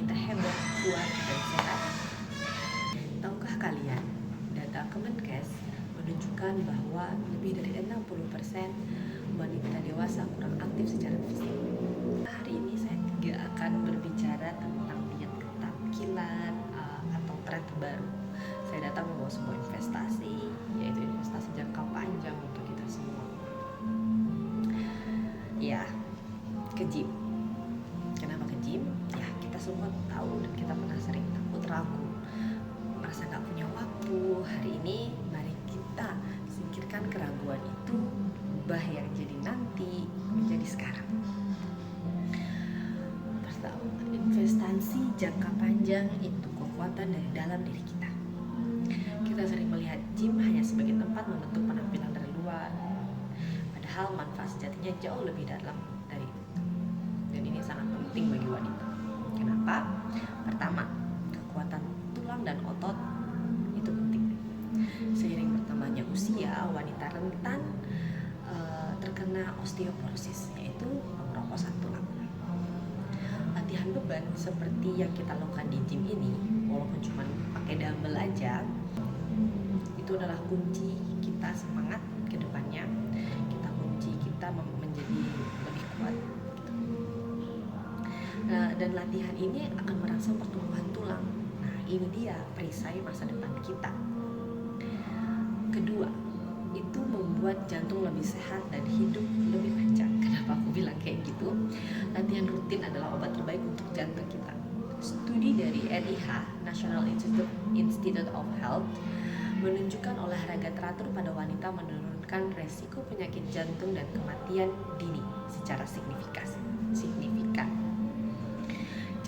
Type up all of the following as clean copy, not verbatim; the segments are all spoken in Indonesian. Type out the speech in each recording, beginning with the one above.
kita hebat, kuat, dan sehat? Tahukah kalian, data Kemenkes menunjukkan bahwa lebih dari 60% wanita dewasa kurang aktif secara fisik. Hari ini saya tidak akan berbicara tentang diet ketat, kilat, atau tren terbaru. Saya datang membawa sebuah investasi, yaitu investasi jangka panjang untuk kita semua. Ya, ke gym. Kenapa ke gym? Ya, kita semua tahu dan kita pernah sering takut, ragu, merasa gak punya waktu. Hari ini mari kita singkirkan keraguan itu, ubah yang jadi nanti menjadi sekarang. Pertama, investasi jangka panjang itu kekuatan dari dalam diri kita. Kita sering melihat gym hanya sebagai tempat membentuk penampilan dari luar, padahal manfaat sejatinya jauh lebih dalam dari itu. Dan ini sangat penting bagi wanita. Kenapa? Pertama, kekuatan tulang dan otot itu penting. Seiring bertambahnya usia, wanita rentan terkena osteoporosis, yaitu pengeroposan tulang. Latihan beban seperti yang kita lakukan di gym ini, walaupun cuma pakai dumbbell aja, itu adalah kunci kita semangat ke depannya. Kunci kita menjadi lebih kuat. Dan latihan ini akan merangsang pertumbuhan tulang. Nah, ini dia perisai masa depan kita. Kedua, itu membuat jantung lebih sehat dan hidup lebih panjang. Kenapa aku bilang kayak gitu? Latihan rutin adalah obat terbaik untuk jantung kita. Studi dari NIH, National Institute of Health, menunjukkan olahraga teratur pada wanita menurunkan resiko penyakit jantung dan kematian dini secara signifikan.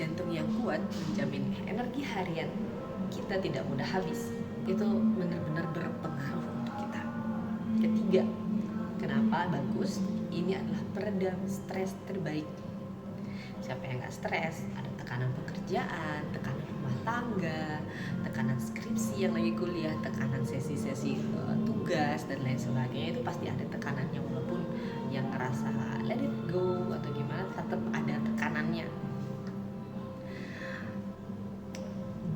Jantung yang kuat menjamin energi harian kita tidak mudah habis. Itu benar-benar berpengaruh untuk kita. Ketiga, kenapa bagus? Ini adalah peredam stres terbaik. Siapa yang gak stres? Ada tekanan pekerjaan, tekanan rumah tangga, tekanan skripsi yang lagi kuliah, tekanan sesi-sesi tugas dan lain sebagainya. Itu pasti ada tekanannya, walaupun yang ngerasa let it go atau gimana, tetap ada tekanannya.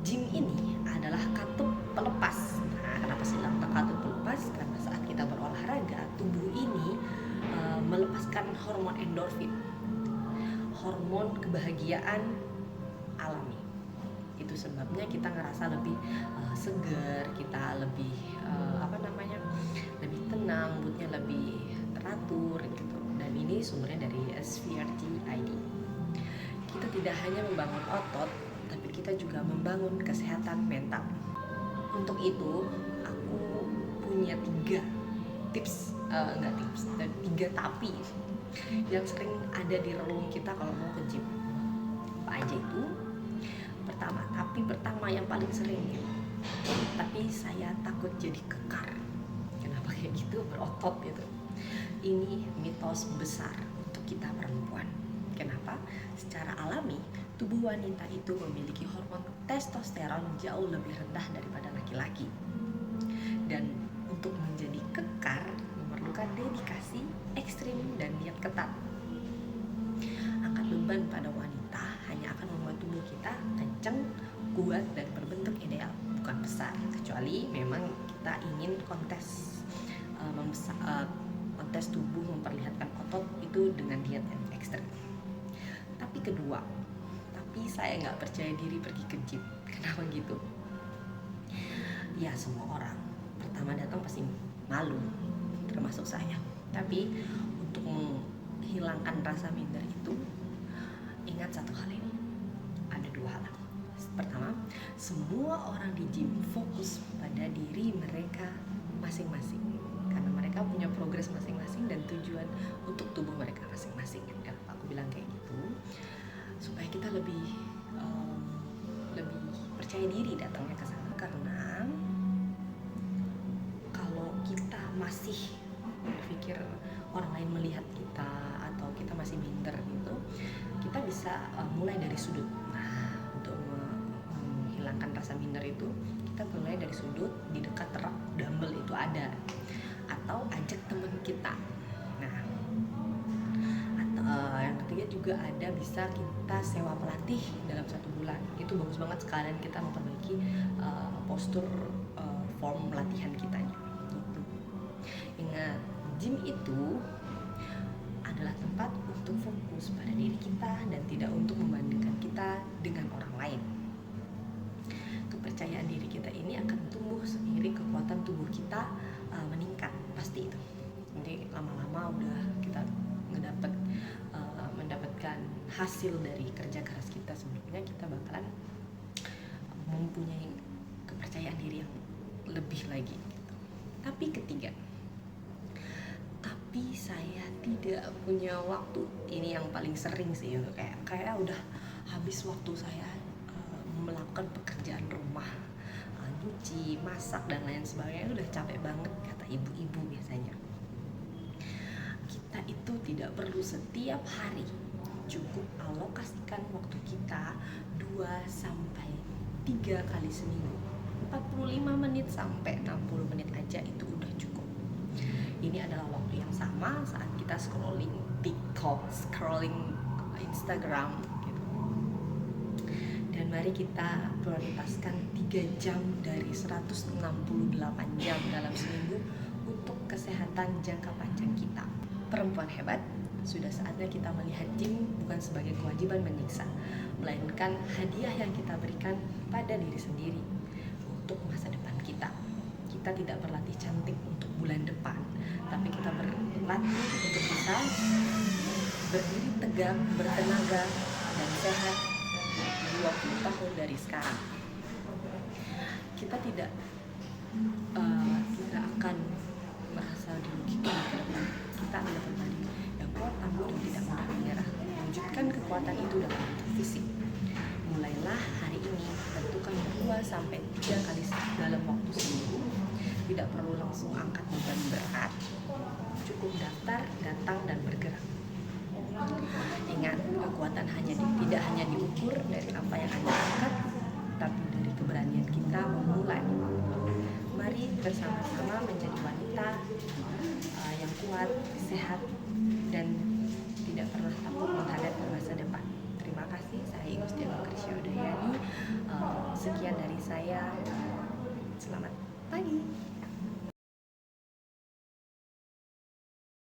Gym ini adalah katup pelepas. Nah, kenapa sih bilang katup pelepas? Karena saat kita berolahraga, tubuh ini melepaskan hormon endorfin, hormon kebahagiaan alami. Itu sebabnya kita ngerasa lebih segar, kita lebih lebih tenang, moodnya lebih teratur gitu. Dan ini sumbernya dari SVRT-ID. Kita tidak hanya membangun otot, tapi kita juga membangun kesehatan mental. Untuk itu, aku punya 3 tapi yang sering ada di relung kita kalau mau ke gym. Apa aja itu? Pertama yang paling sering, tapi saya takut jadi kekar. Kenapa kayak gitu? Berotot gitu. Ini mitos besar untuk kita perempuan. Kenapa? Secara alami, tubuh wanita itu memiliki hormon testosteron jauh lebih rendah daripada laki-laki. Dan untuk menjadi kekar memerlukan dedikasi ekstrim dan diet ketat. Angkat beban pada wanita hanya akan membuat tubuh kita kencang, kuat, dan berbentuk ideal, bukan besar. Kecuali memang kita ingin kontes tubuh, memperlihatkan otot itu dengan diet yang ekstrim. Tapi saya nggak percaya diri pergi ke gym. Kenapa gitu? Ya, semua orang pertama datang pasti malu, termasuk saya. Tapi untuk menghilangkan rasa minder itu, ingat satu hal ini. Ada 2 hal. Pertama, semua orang di gym fokus pada diri mereka masing-masing, karena mereka punya progres masing-masing dan tujuan untuk tubuh mereka masing-masing. Kenapa aku bilang kayak gitu? Supaya kita lebih percaya diri datangnya ke sana. Karena kalau kita masih berpikir orang lain melihat kita atau kita masih minder gitu, kita bisa mulai dari sudut. Nah, untuk menghilangkan rasa minder itu, kita mulai dari sudut di dekat rak dumbbell itu ada, atau ajak teman kita. Nah, atau Yang ketiga juga ada bisa kita sewa pelatih dalam 1 bulan. Itu bagus banget sekalian kita memperbaiki postur form latihan kitanya gitu. Ingat, gym itu adalah tempat untuk fokus pada diri kita dan tidak untuk membandingkan kita dengan orang lain. Kepercayaan diri kita ini akan tumbuh seiring kekuatan tubuh kita meningkat, pasti itu. Jadi lama-lama udah kita mendapatkan hasil dari kerja keras kita sebelumnya, kita bakalan mempunyai kepercayaan diri yang lebih lagi gitu. Tapi ketiga, tapi saya tidak punya waktu. Ini yang paling sering sih, kayak udah habis waktu saya melakukan pekerjaan rumah, nyuci, masak dan lain sebagainya, udah capek banget, kata ibu-ibu biasanya. Kita itu tidak perlu setiap hari, cukup alokasikan waktu kita 2-3 kali seminggu, 45 menit sampai 60 menit aja itu udah cukup. Ini adalah waktu yang sama saat kita scrolling TikTok, scrolling Instagram gitu. Dan mari kita prioritaskan 3 jam dari 168 jam dalam seminggu untuk kesehatan jangka panjang kita. Perempuan hebat, sudah saatnya kita melihat gym bukan sebagai kewajiban menyiksa, melainkan hadiah yang kita berikan pada diri sendiri untuk masa depan kita. Kita tidak berlatih cantik untuk bulan depan, tapi kita berlatih untuk bisa berdiri tegak, bertenaga, dan sehat 20 tahun dari sekarang. Kita tidak akan merasa dirugikan ke depan. Kita adalah pribadi yang kuat, tangguh, dan tidak mudah menyerah. Wujudkan kekuatan itu dalam bentuk fisik. Mulailah hari ini, tentukan 2-3 kali dalam waktu seminggu. Tidak perlu langsung angkat beban berat, cukup daftar, datang, dan bergerak. Ingat, kekuatan tidak hanya diukur dari apa yang Anda angkat, tapi dari keberanian kita memulai. Mari bersama-sama menjadi wanita yang kuat, sehat, dan